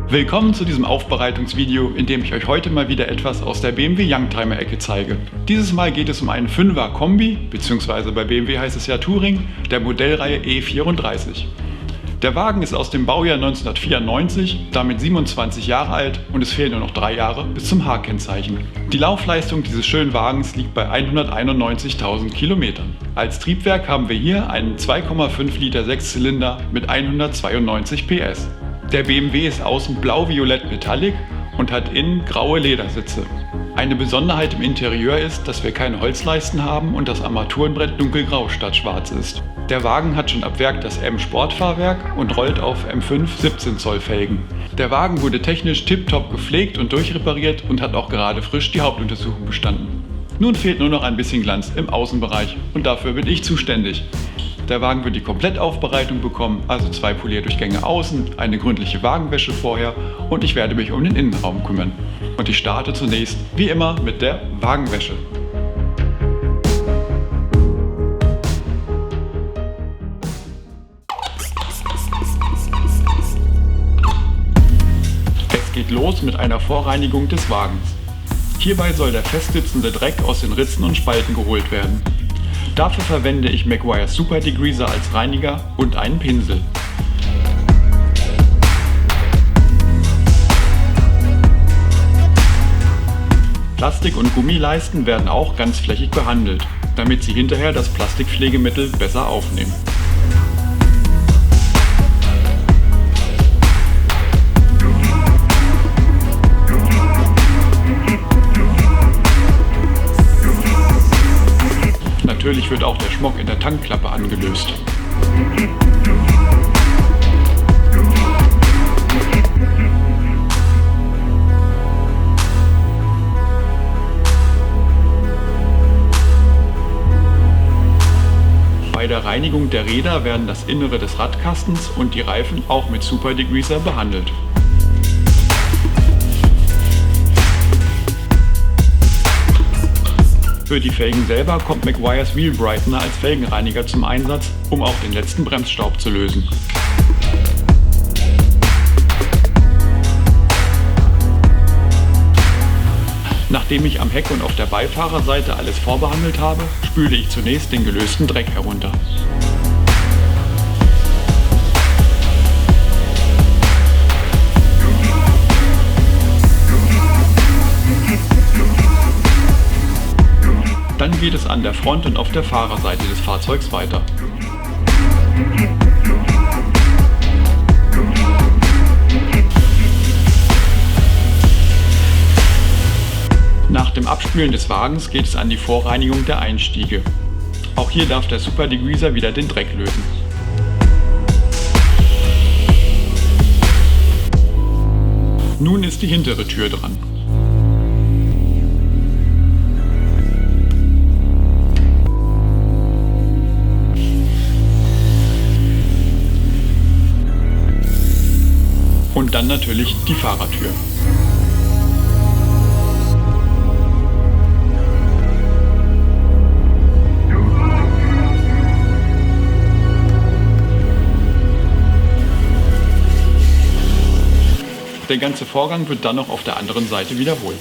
Willkommen zu diesem Aufbereitungsvideo, in dem ich euch heute mal wieder etwas aus der BMW Youngtimer-Ecke zeige. Dieses Mal geht es um einen 5er Kombi, beziehungsweise bei BMW heißt es ja Touring, der Modellreihe E34. Der Wagen ist aus dem Baujahr 1994, damit 27 Jahre alt und es fehlen nur noch 3 Jahre bis zum H-Kennzeichen. Die Laufleistung dieses schönen Wagens liegt bei 191.000 Kilometern. Als Triebwerk haben wir hier einen 2,5 Liter Sechszylinder mit 192 PS. Der BMW ist außen blau-violett Metallic und hat innen graue Ledersitze. Eine Besonderheit im Interieur ist, dass wir keine Holzleisten haben und das Armaturenbrett dunkelgrau statt schwarz ist. Der Wagen hat schon ab Werk das M-Sportfahrwerk und rollt auf M5 17 Zoll Felgen. Der Wagen wurde technisch tipptopp gepflegt und durchrepariert und hat auch gerade frisch die Hauptuntersuchung bestanden. Nun fehlt nur noch ein bisschen Glanz im Außenbereich und dafür bin ich zuständig. Der Wagen wird die Komplettaufbereitung bekommen, also 2 Polierdurchgänge außen, eine gründliche Wagenwäsche vorher und ich werde mich um den Innenraum kümmern. Und ich starte zunächst, wie immer, mit der Wagenwäsche. Es geht los mit einer Vorreinigung des Wagens. Hierbei soll der festsitzende Dreck aus den Ritzen und Spalten geholt werden. Dafür verwende ich Meguiar's Super Degreaser als Reiniger und einen Pinsel. Plastik- und Gummileisten werden auch ganzflächig behandelt, damit sie hinterher das Plastikpflegemittel besser aufnehmen. Natürlich wird auch der Schmock in der Tankklappe angelöst. Bei der Reinigung der Räder werden das Innere des Radkastens und die Reifen auch mit Super Degreaser behandelt. Für die Felgen selber kommt Meguiar's Wheel Brightener als Felgenreiniger zum Einsatz, um auch den letzten Bremsstaub zu lösen. Nachdem ich am Heck und auf der Beifahrerseite alles vorbehandelt habe, spüle ich zunächst den gelösten Dreck herunter. Dann geht es an der Front und auf der Fahrerseite des Fahrzeugs weiter. Nach dem Abspülen des Wagens geht es an die Vorreinigung der Einstiege. Auch hier darf der Super Degreaser wieder den Dreck lösen. Nun ist die hintere Tür dran. Und dann natürlich die Fahrertür. Der ganze Vorgang wird dann noch auf der anderen Seite wiederholt.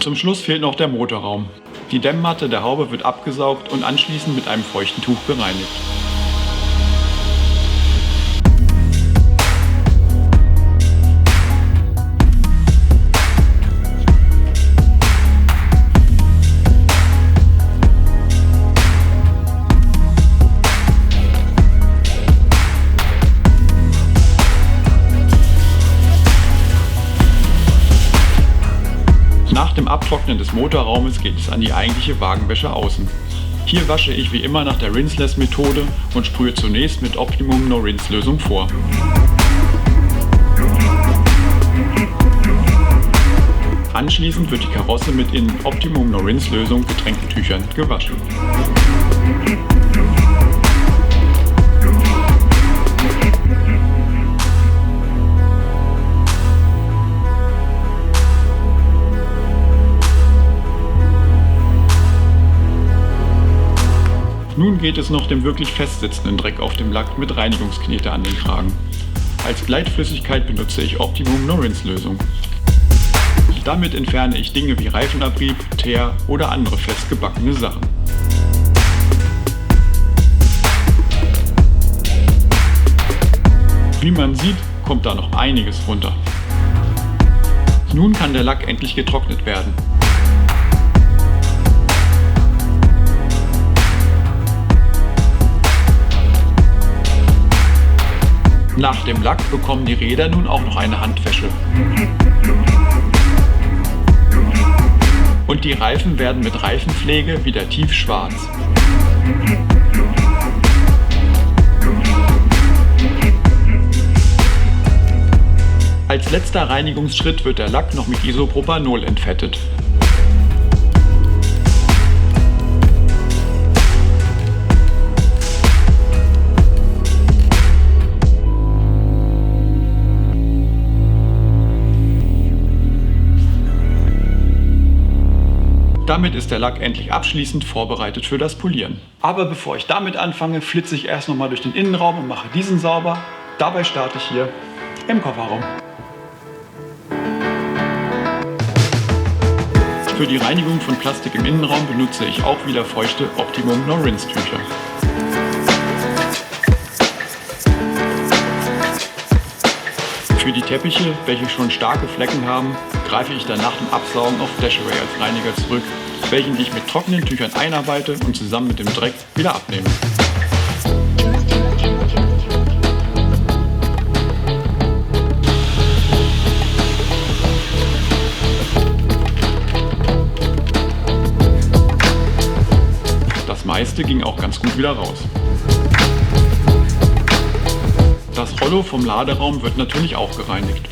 Zum Schluss fehlt noch der Motorraum. Die Dämmmatte der Haube wird abgesaugt und anschließend mit einem feuchten Tuch bereinigt. Nach dem Abtrocknen des Motorraumes geht es an die eigentliche Wagenwäsche außen. Hier wasche ich wie immer nach der Rinseless-Methode und sprühe zunächst mit Optimum No-Rinse-Lösung vor. Anschließend wird die Karosse mit in Optimum No-Rinse-Lösung getränkten Tüchern gewaschen. Nun geht es noch dem wirklich festsitzenden Dreck auf dem Lack mit Reinigungsknete an den Kragen. Als Gleitflüssigkeit benutze ich Optimum No-Rinse-Lösung. Damit entferne ich Dinge wie Reifenabrieb, Teer oder andere festgebackene Sachen. Wie man sieht, kommt da noch einiges runter. Nun kann der Lack endlich getrocknet werden. Nach dem Lack bekommen die Räder nun auch noch eine Handwäsche. Und die Reifen werden mit Reifenpflege wieder tiefschwarz. Als letzter Reinigungsschritt wird der Lack noch mit Isopropanol entfettet. Damit ist der Lack endlich abschließend vorbereitet für das Polieren. Aber bevor ich damit anfange, flitze ich erst nochmal durch den Innenraum und mache diesen sauber. Dabei starte ich hier im Kofferraum. Für die Reinigung von Plastik im Innenraum benutze ich auch wieder feuchte Optimum No-Rinse-Tücher. Für die Teppiche, welche schon starke Flecken haben, greife ich dann nach dem Absaugen auf Dashaway als Reiniger zurück, welchen ich mit trockenen Tüchern einarbeite und zusammen mit dem Dreck wieder abnehme. Das meiste ging auch ganz gut wieder raus. Das Rollo vom Laderaum wird natürlich auch gereinigt.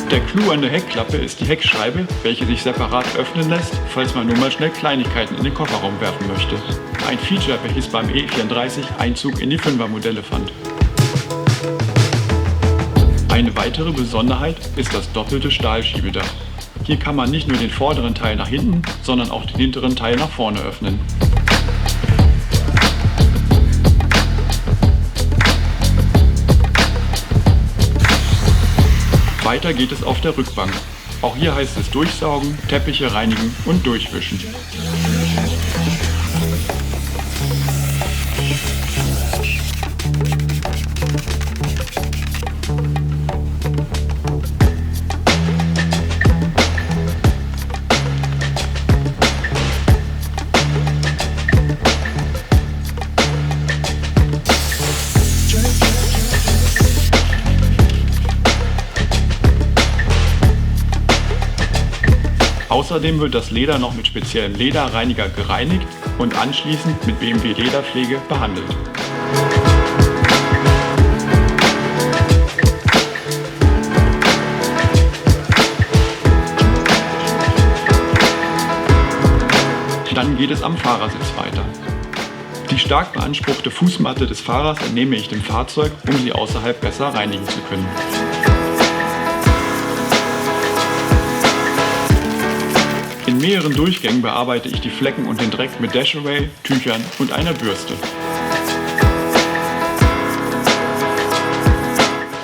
Der Clou an der Heckklappe ist die Heckscheibe, welche sich separat öffnen lässt, falls man nur mal schnell Kleinigkeiten in den Kofferraum werfen möchte. Ein Feature, welches beim E34 Einzug in die 5er Modelle fand. Eine weitere Besonderheit ist das doppelte Stahlschiebedach. Hier kann man nicht nur den vorderen Teil nach hinten, sondern auch den hinteren Teil nach vorne öffnen. Weiter geht es auf der Rückbank. Auch hier heißt es durchsaugen, Teppiche reinigen und durchwischen. Außerdem wird das Leder noch mit speziellem Lederreiniger gereinigt und anschließend mit BMW Lederpflege behandelt. Dann geht es am Fahrersitz weiter. Die stark beanspruchte Fußmatte des Fahrers entnehme ich dem Fahrzeug, um sie außerhalb besser reinigen zu können. In mehreren Durchgängen bearbeite ich die Flecken und den Dreck mit Dashaway, Tüchern und einer Bürste.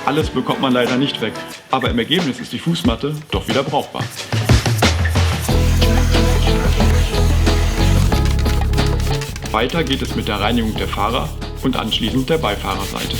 Alles bekommt man leider nicht weg, aber im Ergebnis ist die Fußmatte doch wieder brauchbar. Weiter geht es mit der Reinigung der Fahrer- und anschließend der Beifahrerseite.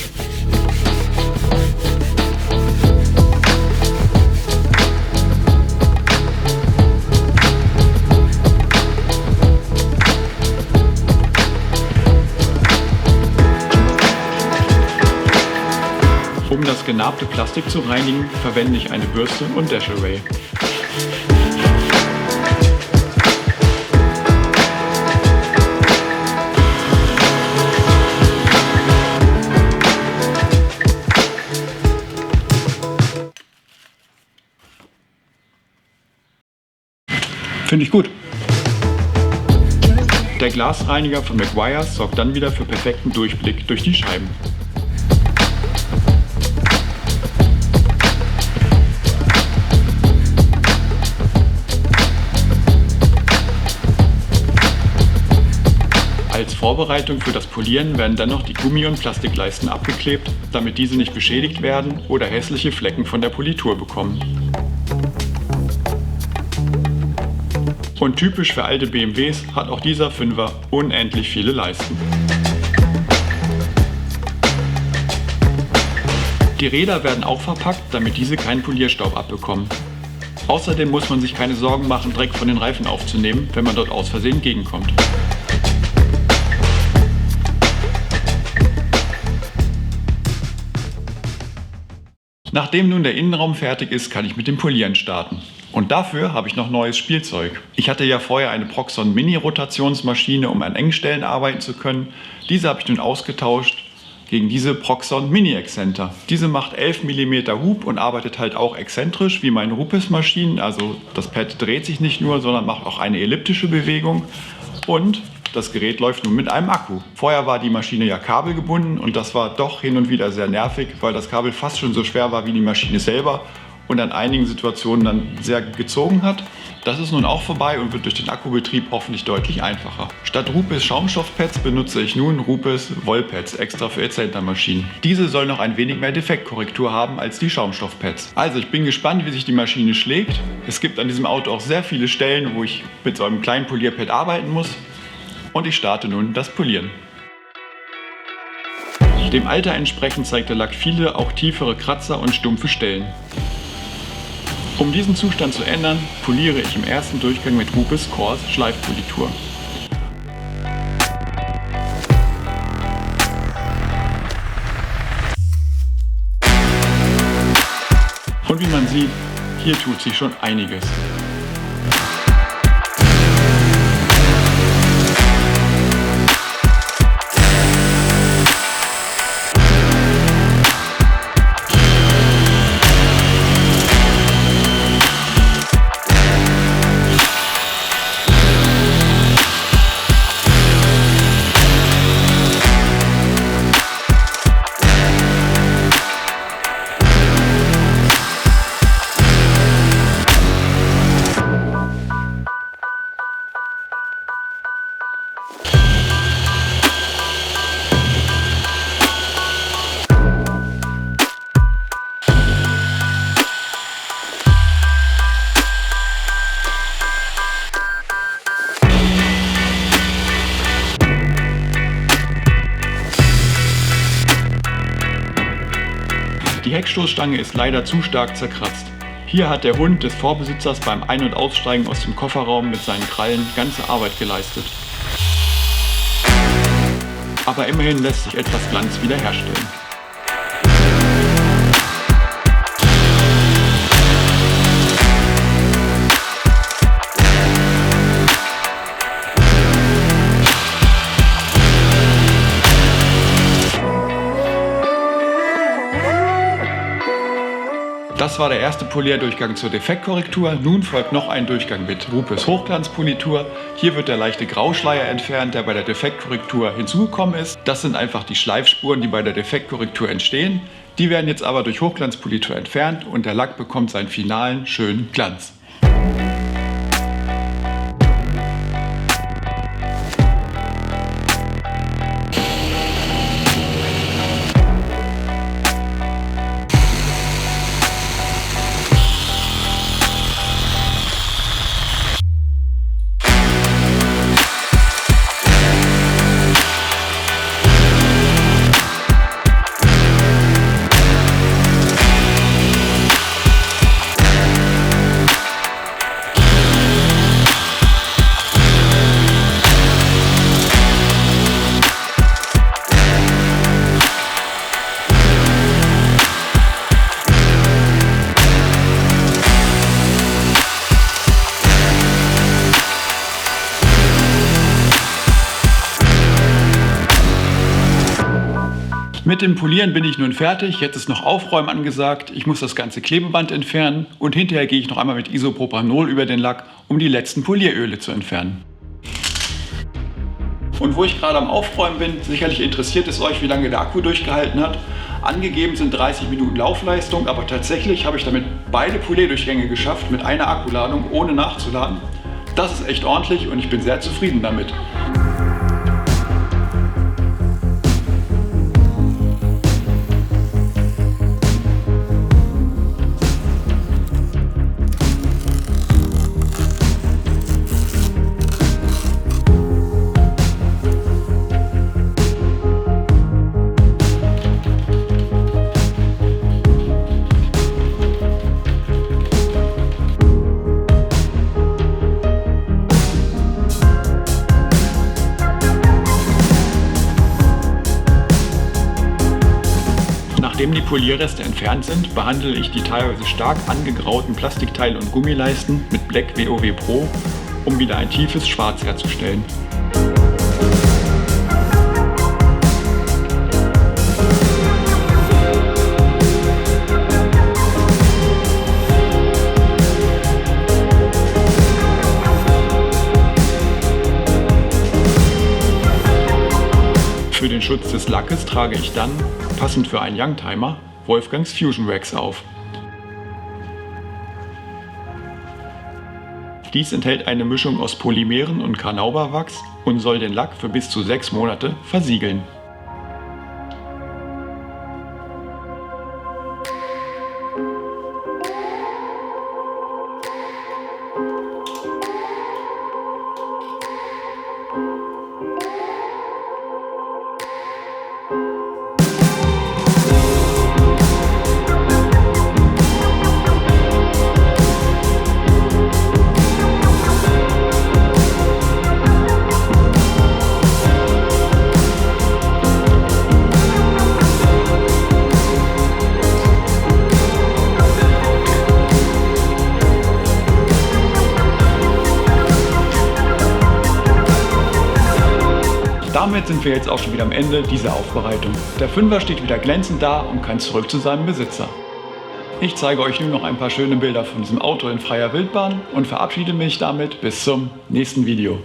Um das genarbte Plastik zu reinigen, verwende ich eine Bürste und Dashaway. Finde ich gut. Der Glasreiniger von Meguiar's sorgt dann wieder für perfekten Durchblick durch die Scheiben. Vorbereitung für das Polieren werden dann noch die Gummi- und Plastikleisten abgeklebt, damit diese nicht beschädigt werden oder hässliche Flecken von der Politur bekommen. Und typisch für alte BMWs hat auch dieser 5er unendlich viele Leisten. Die Räder werden auch verpackt, damit diese keinen Polierstaub abbekommen. Außerdem muss man sich keine Sorgen machen, Dreck von den Reifen aufzunehmen, wenn man dort aus Versehen gegenkommt. Nachdem nun der Innenraum fertig ist, kann ich mit dem Polieren starten. Und dafür habe ich noch neues Spielzeug. Ich hatte ja vorher eine Proxxon Mini-Rotationsmaschine, um an Engstellen arbeiten zu können. Diese habe ich nun ausgetauscht gegen diese Proxxon Mini-Exzenter. Diese macht 11 mm Hub und arbeitet halt auch exzentrisch wie meine Rupes-Maschinen. Also das Pad dreht sich nicht nur, sondern macht auch eine elliptische Bewegung. Und das Gerät läuft nun mit einem Akku. Vorher war die Maschine ja kabelgebunden und das war doch hin und wieder sehr nervig, weil das Kabel fast schon so schwer war wie die Maschine selber und an einigen Situationen dann sehr gezogen hat. Das ist nun auch vorbei und wird durch den Akkubetrieb hoffentlich deutlich einfacher. Statt Rupes Schaumstoffpads benutze ich nun Rupes Wollpads, extra für Exzentermaschinen. Diese sollen noch ein wenig mehr Defektkorrektur haben als die Schaumstoffpads. Also ich bin gespannt, wie sich die Maschine schlägt. Es gibt an diesem Auto auch sehr viele Stellen, wo ich mit so einem kleinen Polierpad arbeiten muss. Und ich starte nun das Polieren. Dem Alter entsprechend zeigt der Lack viele, auch tiefere Kratzer und stumpfe Stellen. Um diesen Zustand zu ändern, poliere ich im ersten Durchgang mit Rupes Coarse Schleifpolitur. Und wie man sieht, hier tut sich schon einiges. Die Heckstoßstange ist leider zu stark zerkratzt. Hier hat der Hund des Vorbesitzers beim Ein- und Aussteigen aus dem Kofferraum mit seinen Krallen ganze Arbeit geleistet. Aber immerhin lässt sich etwas Glanz wiederherstellen. Das war der erste Polierdurchgang zur Defektkorrektur. Nun folgt noch ein Durchgang mit Rupes Hochglanzpolitur. Hier wird der leichte Grauschleier entfernt, der bei der Defektkorrektur hinzugekommen ist. Das sind einfach die Schleifspuren, die bei der Defektkorrektur entstehen. Die werden jetzt aber durch Hochglanzpolitur entfernt und der Lack bekommt seinen finalen, schönen Glanz. Mit dem Polieren bin ich nun fertig, jetzt ist noch Aufräumen angesagt. Ich muss das ganze Klebeband entfernen und hinterher gehe ich noch einmal mit Isopropanol über den Lack, um die letzten Polieröle zu entfernen. Und wo ich gerade am Aufräumen bin, sicherlich interessiert es euch, wie lange der Akku durchgehalten hat. Angegeben sind 30 Minuten Laufleistung, aber tatsächlich habe ich damit beide Polierdurchgänge geschafft mit einer Akkuladung, ohne nachzuladen. Das ist echt ordentlich und ich bin sehr zufrieden damit. Polierreste entfernt sind, behandle ich die teilweise stark angegrauten Plastikteile und Gummileisten mit Black WOW Pro, um wieder ein tiefes Schwarz herzustellen. Für den Schutz des Lackes trage ich dann, passend für einen Youngtimer, Wolfgangs Fusion Wax auf. Dies enthält eine Mischung aus Polymeren und Carnauba-Wachs und soll den Lack für bis zu 6 Monate versiegeln. Damit sind wir jetzt auch schon wieder am Ende dieser Aufbereitung. Der 5er steht wieder glänzend da und kann zurück zu seinem Besitzer. Ich zeige euch nun noch ein paar schöne Bilder von diesem Auto in freier Wildbahn und verabschiede mich damit bis zum nächsten Video.